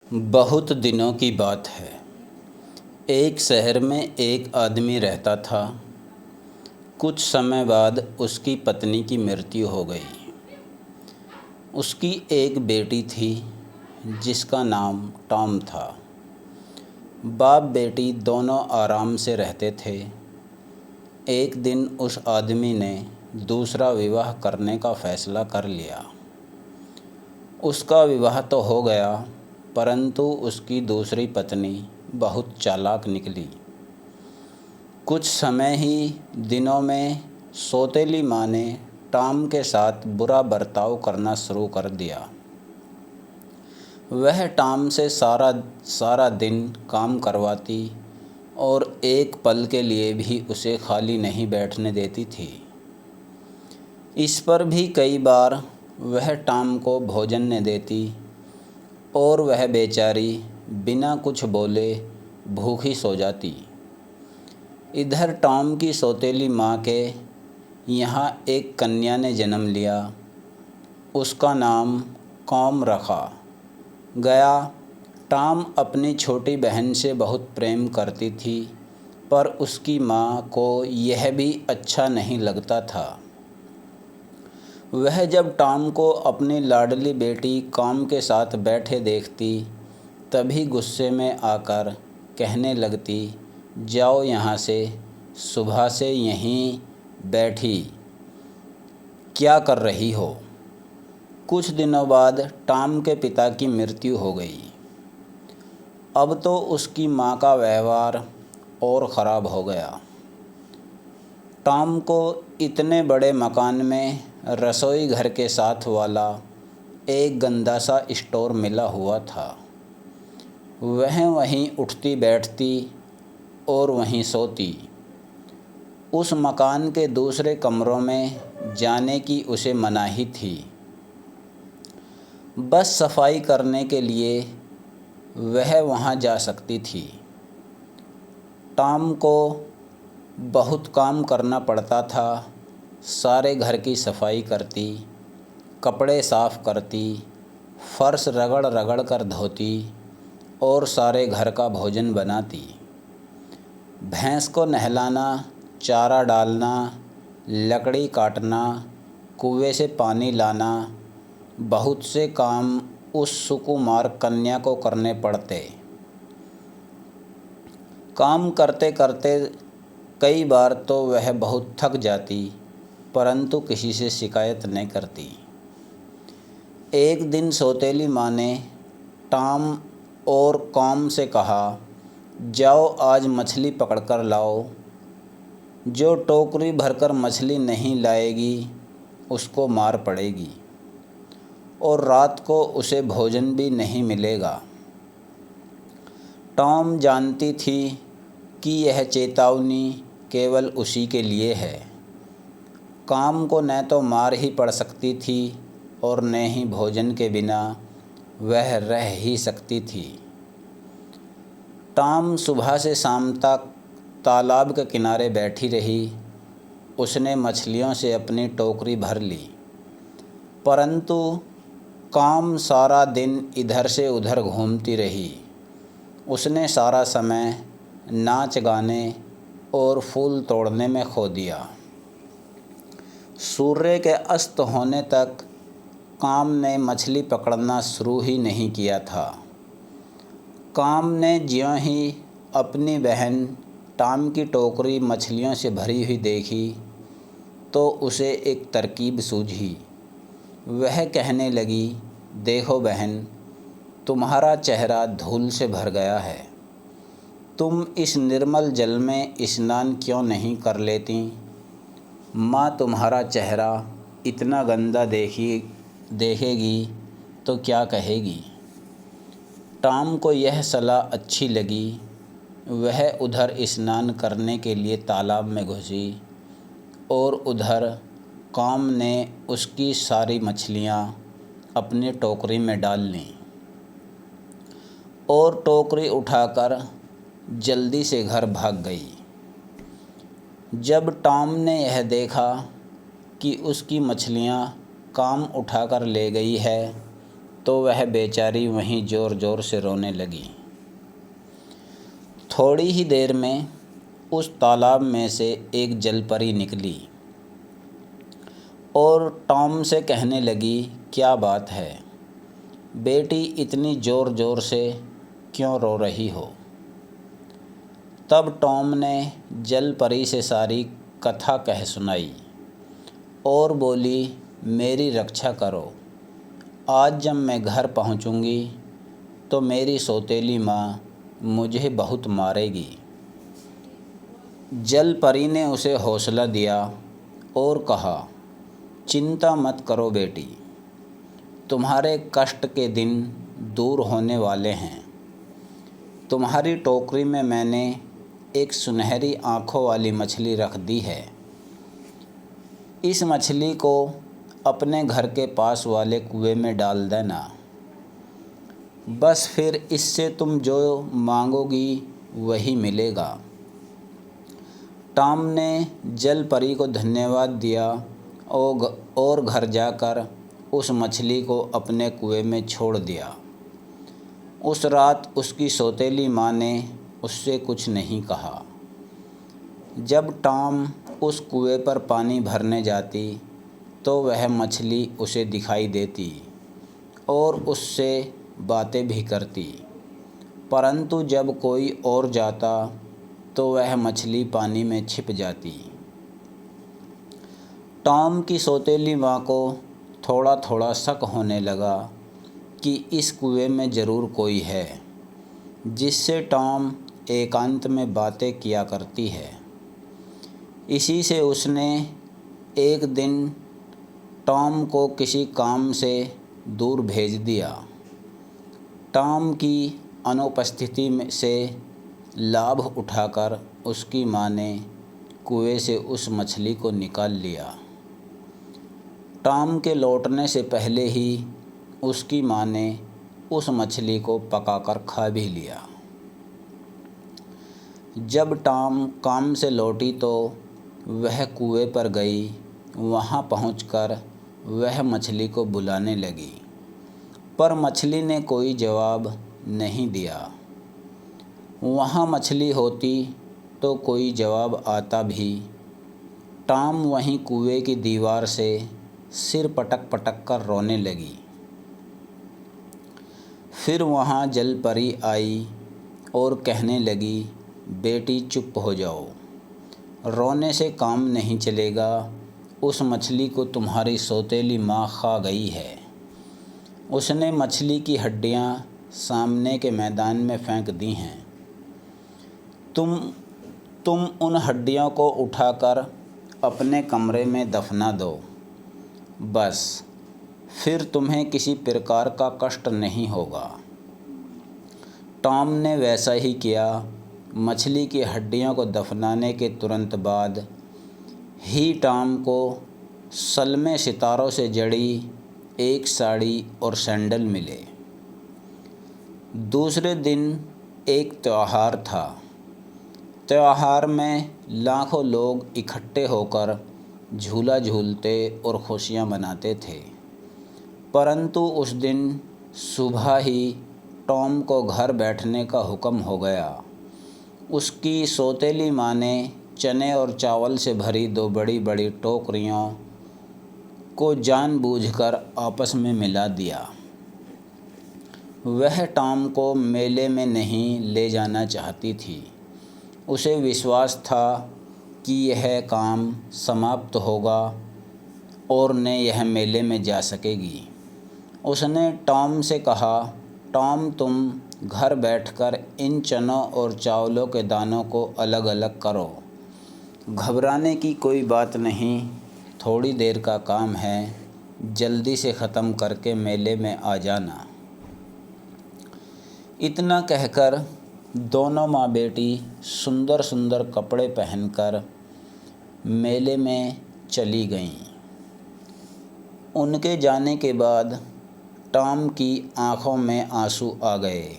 बहुत दिनों की बात है। एक शहर में एक आदमी रहता था। कुछ समय बाद उसकी पत्नी की मृत्यु हो गई। उसकी एक बेटी थी जिसका नाम टॉम था। बाप बेटी दोनों आराम से रहते थे। एक दिन उस आदमी ने दूसरा विवाह करने का फैसला कर लिया। उसका विवाह तो हो गया, परंतु उसकी दूसरी पत्नी बहुत चालाक निकली। कुछ समय ही दिनों में सौतेली माँ ने टॉम के साथ बुरा बर्ताव करना शुरू कर दिया। वह टॉम से सारा दिन काम करवाती और एक पल के लिए भी उसे खाली नहीं बैठने देती थी। इस पर भी कई बार वह टॉम को भोजन न देती और वह बेचारी बिना कुछ बोले भूखी सो जाती। इधर टॉम की सौतेली माँ के यहाँ एक कन्या ने जन्म लिया। उसका नाम कॉम रखा गया। टॉम अपनी छोटी बहन से बहुत प्रेम करती थी, पर उसकी माँ को यह भी अच्छा नहीं लगता था। वह जब टॉम को अपनी लाडली बेटी कॉम के साथ बैठे देखती, तभी गुस्से में आकर कहने लगती, जाओ यहाँ से, सुबह से यहीं बैठी क्या कर रही हो। कुछ दिनों बाद टॉम के पिता की मृत्यु हो गई। अब तो उसकी माँ का व्यवहार और ख़राब हो गया। टॉम को इतने बड़े मकान में रसोई घर के साथ वाला एक गंदा सा स्टोर मिला हुआ था। वह वहीं उठती बैठती और वहीं सोती। उस मकान के दूसरे कमरों में जाने की उसे मनाही थी। बस सफाई करने के लिए वह वहाँ जा सकती थी। टॉम को बहुत काम करना पड़ता था। सारे घर की सफाई करती, कपड़े साफ़ करती, फर्श रगड़ रगड़ कर धोती और सारे घर का भोजन बनाती। भैंस को नहलाना, चारा डालना, लकड़ी काटना, कुएं से पानी लाना, बहुत से काम उस सुकुमार कन्या को करने पड़ते। काम करते करते कई बार तो वह बहुत थक जाती, परंतु किसी से शिकायत नहीं करती। एक दिन सौतेली माँ ने टॉम और कॉम से कहा, जाओ आज मछली पकड़कर लाओ। जो टोकरी भरकर मछली नहीं लाएगी उसको मार पड़ेगी और रात को उसे भोजन भी नहीं मिलेगा। टॉम जानती थी कि यह चेतावनी केवल उसी के लिए है। काम को न तो मार ही पड़ सकती थी और न ही भोजन के बिना वह रह ही सकती थी। टॉम सुबह से शाम तक तालाब के किनारे बैठी रही। उसने मछलियों से अपनी टोकरी भर ली, परंतु काम सारा दिन इधर से उधर घूमती रही। उसने सारा समय नाच गाने और फूल तोड़ने में खो दिया। सूर्य के अस्त होने तक काम ने मछली पकड़ना शुरू ही नहीं किया था। काम ने ज्यों ही अपनी बहन टॉम की टोकरी मछलियों से भरी हुई देखी, तो उसे एक तरकीब सूझी। वह कहने लगी, देखो बहन, तुम्हारा चेहरा धूल से भर गया है। तुम इस निर्मल जल में स्नान क्यों नहीं कर लेती? माँ तुम्हारा चेहरा इतना गंदा देखेगी तो क्या कहेगी। टॉम को यह सलाह अच्छी लगी। वह उधर स्नान करने के लिए तालाब में घुसी और उधर कॉम ने उसकी सारी मछलियाँ अपनी टोकरी में डाल लीं और टोकरी उठाकर जल्दी से घर भाग गई। जब टॉम ने यह देखा कि उसकी मछलियाँ कॉम उठाकर ले गई है तो वह बेचारी वहीं ज़ोर ज़ोर से रोने लगी। थोड़ी ही देर में उस तालाब में से एक जलपरी निकली और टॉम से कहने लगी, क्या बात है बेटी, इतनी ज़ोर ज़ोर से क्यों रो रही हो? तब टॉम ने जलपरी से सारी कथा कह सुनाई और बोली, मेरी रक्षा करो। आज जब मैं घर पहुंचूंगी तो मेरी सौतेली माँ मुझे बहुत मारेगी। जलपरी ने उसे हौसला दिया और कहा, चिंता मत करो बेटी, तुम्हारे कष्ट के दिन दूर होने वाले हैं। तुम्हारी टोकरी में मैंने एक सुनहरी आँखों वाली मछली रख दी है। इस मछली को अपने घर के पास वाले कुएं में डाल देना। बस फिर इससे तुम जो मांगोगी वही मिलेगा। टॉम ने जलपरी को धन्यवाद दिया और घर जाकर उस मछली को अपने कुएं में छोड़ दिया। उस रात उसकी सौतेली माँ ने उससे कुछ नहीं कहा। जब टॉम उस कुएं पर पानी भरने जाती तो वह मछली उसे दिखाई देती और उससे बातें भी करती, परंतु जब कोई और जाता तो वह मछली पानी में छिप जाती। टॉम की सौतेली माँ को थोड़ा थोड़ा शक होने लगा कि इस कुएं में ज़रूर कोई है जिससे टॉम एकांत में बातें किया करती है। इसी से उसने एक दिन टॉम को किसी काम से दूर भेज दिया। टॉम की अनुपस्थिति से लाभ उठाकर उसकी माँ ने कुएं से उस मछली को निकाल लिया। टॉम के लौटने से पहले ही उसकी माँ ने उस मछली को पकाकर खा भी लिया। जब टॉम काम से लौटी तो वह कुएं पर गई। वहाँ पहुंचकर वह मछली को बुलाने लगी, पर मछली ने कोई जवाब नहीं दिया। वहाँ मछली होती तो कोई जवाब आता भी। टॉम वहीं कुएं की दीवार से सिर पटक पटक कर रोने लगी। फिर वहाँ जलपरी आई और कहने लगी, बेटी चुप हो जाओ, रोने से काम नहीं चलेगा। उस मछली को तुम्हारी सौतेली माँ खा गई है। उसने मछली की हड्डियाँ सामने के मैदान में फेंक दी हैं। तुम उन हड्डियों को उठाकर अपने कमरे में दफना दो। बस फिर तुम्हें किसी प्रकार का कष्ट नहीं होगा। टॉम ने वैसा ही किया। मछली की हड्डियों को दफनाने के तुरंत बाद ही टॉम को सलमे सितारों से जड़ी एक साड़ी और सैंडल मिले। दूसरे दिन एक त्यौहार था। त्यौहार में लाखों लोग इकट्ठे होकर झूला झूलते और खुशियाँ मनाते थे, परंतु उस दिन सुबह ही टॉम को घर बैठने का हुक्म हो गया। उसकी सौतेली माँ ने चने और चावल से भरी दो बड़ी बड़ी टोकरियों को जानबूझकर आपस में मिला दिया। वह टॉम को मेले में नहीं ले जाना चाहती थी। उसे विश्वास था कि यह काम समाप्त होगा और न यह मेले में जा सकेगी। उसने टॉम से कहा, टॉम तुम घर बैठकर इन चनों और चावलों के दानों को अलग अलग करो। घबराने की कोई बात नहीं, थोड़ी देर का काम है, जल्दी से ख़त्म करके मेले में आ जाना। इतना कहकर दोनों माँ बेटी सुंदर सुंदर कपड़े पहनकर मेले में चली गईं। उनके जाने के बाद टॉम की आँखों में आंसू आ गए।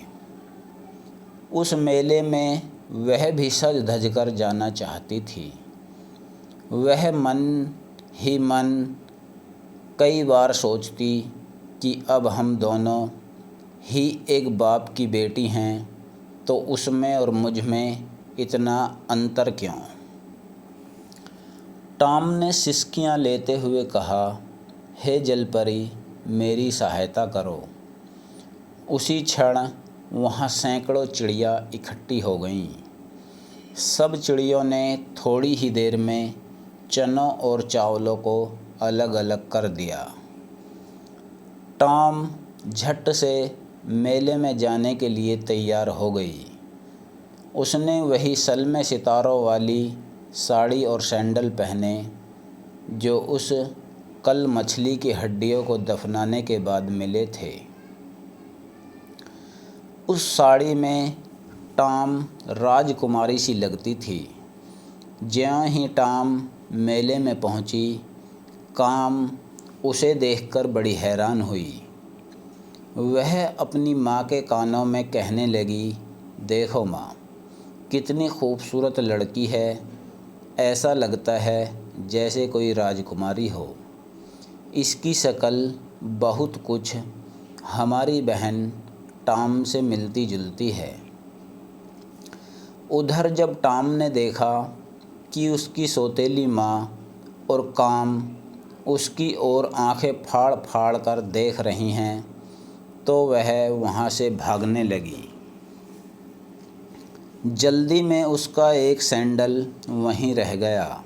उस मेले में वह भी सज धज कर जाना चाहती थी। वह मन ही मन कई बार सोचती कि अब हम दोनों ही एक बाप की बेटी हैं, तो उसमें और मुझ में इतना अंतर क्यों? टॉम ने सिसकियां लेते हुए कहा, हे जलपरी, मेरी सहायता करो। उसी क्षण वहाँ सैकड़ों चिड़िया इकट्ठी हो गईं। सब चिड़ियों ने थोड़ी ही देर में चनों और चावलों को अलग अलग कर दिया। टॉम झट से मेले में जाने के लिए तैयार हो गई। उसने वही सलमे सितारों वाली साड़ी और सैंडल पहने जो उस कल मछली की हड्डियों को दफनाने के बाद मिले थे। उस साड़ी में टॉम राजकुमारी सी लगती थी। ज्यों ही टॉम मेले में पहुंची, काम उसे देखकर बड़ी हैरान हुई। वह अपनी माँ के कानों में कहने लगी, देखो माँ, कितनी खूबसूरत लड़की है। ऐसा लगता है जैसे कोई राजकुमारी हो। इसकी शक्ल बहुत कुछ हमारी बहन टॉम से मिलती जुलती है। उधर जब टॉम ने देखा कि उसकी सौतेली माँ और काम उसकी ओर आंखें फाड़ फाड़ कर देख रही हैं, तो वह वहाँ से भागने लगी। जल्दी में उसका एक सैंडल वहीं रह गया।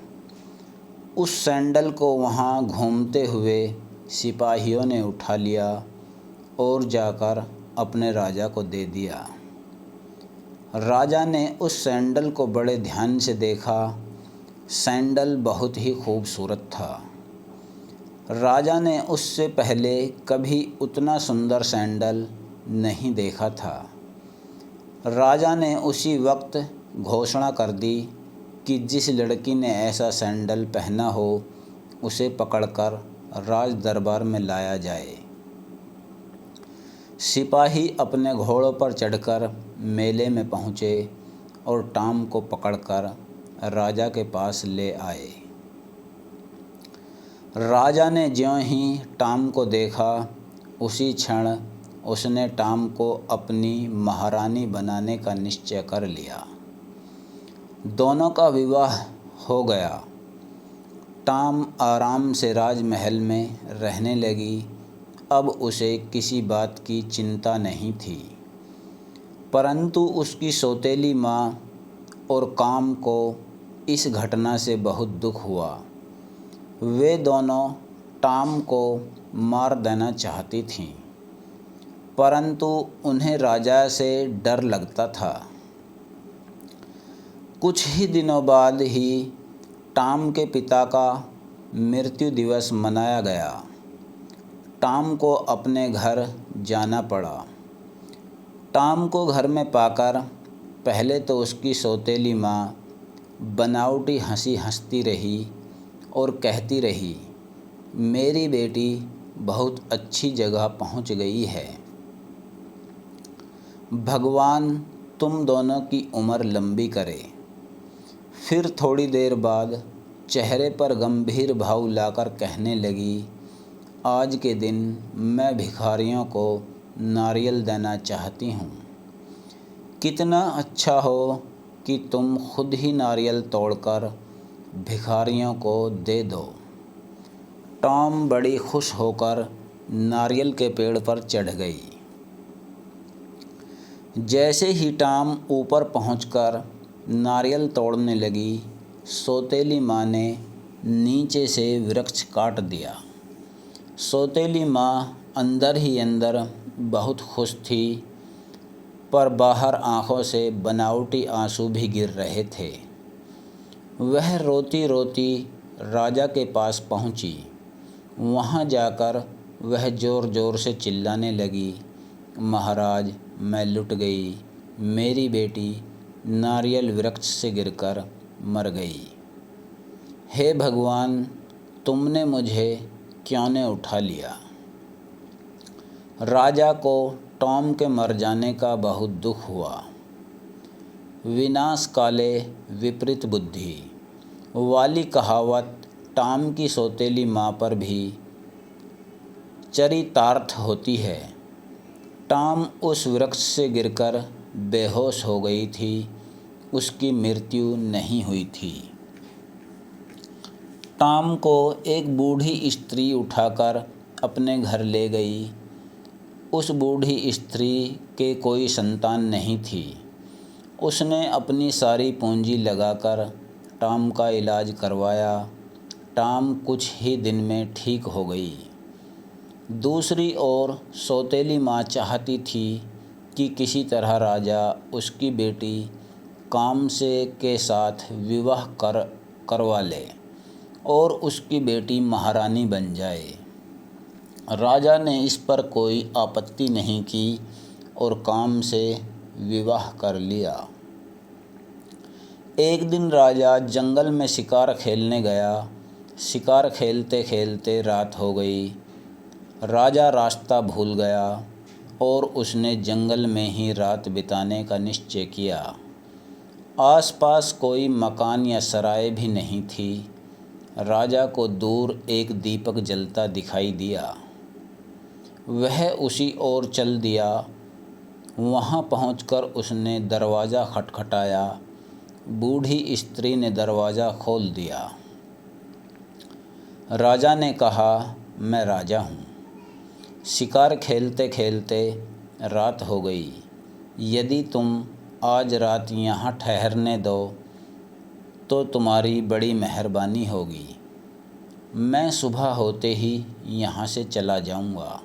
उस सैंडल को वहाँ घूमते हुए सिपाहियों ने उठा लिया और जाकर अपने राजा को दे दिया। राजा ने उस सैंडल को बड़े ध्यान से देखा। सैंडल बहुत ही खूबसूरत था। राजा ने उससे पहले कभी उतना सुंदर सैंडल नहीं देखा था। राजा ने उसी वक्त घोषणा कर दी कि जिस लड़की ने ऐसा सैंडल पहना हो उसे पकड़कर राज दरबार में लाया जाए। सिपाही अपने घोड़ों पर चढ़कर मेले में पहुँचे और टॉम को पकड़कर राजा के पास ले आए। राजा ने ज्यों ही टॉम को देखा, उसी क्षण उसने टॉम को अपनी महारानी बनाने का निश्चय कर लिया। दोनों का विवाह हो गया। टॉम आराम से राजमहल में रहने लगी। अब उसे किसी बात की चिंता नहीं थी। परंतु उसकी सौतेली माँ और काम को इस घटना से बहुत दुख हुआ। वे दोनों टॉम को मार देना चाहती थीं, परंतु उन्हें राजा से डर लगता था। कुछ ही दिनों बाद ही टॉम के पिता का मृत्यु दिवस मनाया गया। टॉम को अपने घर जाना पड़ा। टॉम को घर में पाकर पहले तो उसकी सौतेली माँ बनावटी हंसी हंसती रही और कहती रही, मेरी बेटी बहुत अच्छी जगह पहुँच गई है। भगवान तुम दोनों की उम्र लंबी करे। फिर थोड़ी देर बाद चेहरे पर गंभीर भाव लाकर कहने लगी, आज के दिन मैं भिखारियों को नारियल देना चाहती हूँ। कितना अच्छा हो कि तुम खुद ही नारियल तोड़कर भिखारियों को दे दो। टॉम बड़ी खुश होकर नारियल के पेड़ पर चढ़ गई। जैसे ही टॉम ऊपर पहुंचकर नारियल तोड़ने लगी, सौतेली माँ ने नीचे से वृक्ष काट दिया। सौतेली माँ अंदर ही अंदर बहुत खुश थी, पर बाहर आँखों से बनावटी आंसू भी गिर रहे थे। वह रोती रोती राजा के पास पहुँची। वहाँ जाकर वह ज़ोर ज़ोर से चिल्लाने लगी, महाराज, मैं लुट गई। मेरी बेटी नारियल वृक्ष से गिरकर मर गई। हे भगवान, तुमने मुझे क्यों न उठा लिया। राजा को टॉम के मर जाने का बहुत दुख हुआ। विनाश काले विपरीत बुद्धि वाली कहावत टॉम की सौतेली माँ पर भी चरितार्थ होती है। टॉम उस वृक्ष से गिरकर बेहोश हो गई थी, उसकी मृत्यु नहीं हुई थी। टॉम को एक बूढ़ी स्त्री उठाकर अपने घर ले गई। उस बूढ़ी स्त्री के कोई संतान नहीं थी। उसने अपनी सारी पूंजी लगाकर टॉम का इलाज करवाया। टॉम कुछ ही दिन में ठीक हो गई। दूसरी ओर सौतेली माँ चाहती थी कि किसी तरह राजा उसकी बेटी काम से के साथ विवाह करवा ले और उसकी बेटी महारानी बन जाए। राजा ने इस पर कोई आपत्ति नहीं की और काम से विवाह कर लिया। एक दिन राजा जंगल में शिकार खेलने गया। शिकार खेलते खेलते रात हो गई। राजा रास्ता भूल गया और उसने जंगल में ही रात बिताने का निश्चय किया। आसपास कोई मकान या सराय भी नहीं थी। राजा को दूर एक दीपक जलता दिखाई दिया। वह उसी ओर चल दिया। वहाँ पहुंचकर उसने दरवाज़ा खटखटाया। बूढ़ी स्त्री ने दरवाज़ा खोल दिया। राजा ने कहा, मैं राजा हूँ। शिकार खेलते खेलते रात हो गई। यदि तुम आज रात यहाँ ठहरने दो तो तुम्हारी बड़ी मेहरबानी होगी। मैं सुबह होते ही यहाँ से चला जाऊँगा।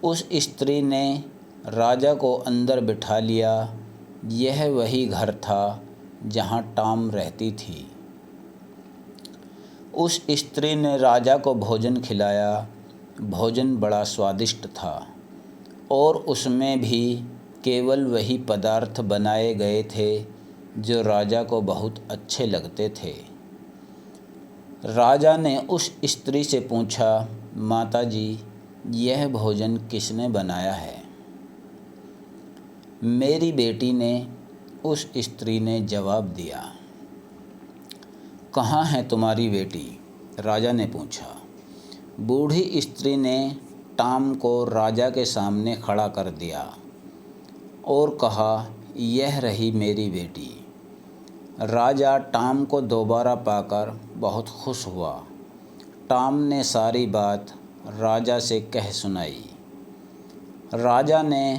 उस स्त्री ने राजा को अंदर बिठा लिया। यह वही घर था जहाँ टॉम रहती थी। उस स्त्री ने राजा को भोजन खिलाया। भोजन बड़ा स्वादिष्ट था और उसमें भी केवल वही पदार्थ बनाए गए थे जो राजा को बहुत अच्छे लगते थे। राजा ने उस स्त्री से पूछा, माताजी, यह भोजन किसने बनाया है? मेरी बेटी ने, उस स्त्री ने जवाब दिया। कहाँ है तुम्हारी बेटी? राजा ने पूछा। बूढ़ी स्त्री ने टॉम को राजा के सामने खड़ा कर दिया और कहा, यह रही मेरी बेटी। राजा टॉम को दोबारा पाकर बहुत खुश हुआ। टॉम ने सारी बात राजा से कह सुनाई। राजा ने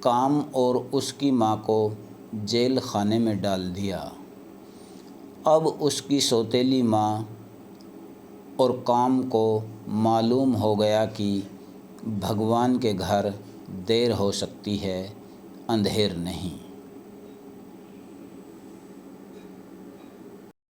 काम और उसकी माँ को जेल खाने में डाल दिया। अब उसकी सौतेली माँ और काम को मालूम हो गया कि भगवान के घर देर हो सकती है, अंधेर नहीं।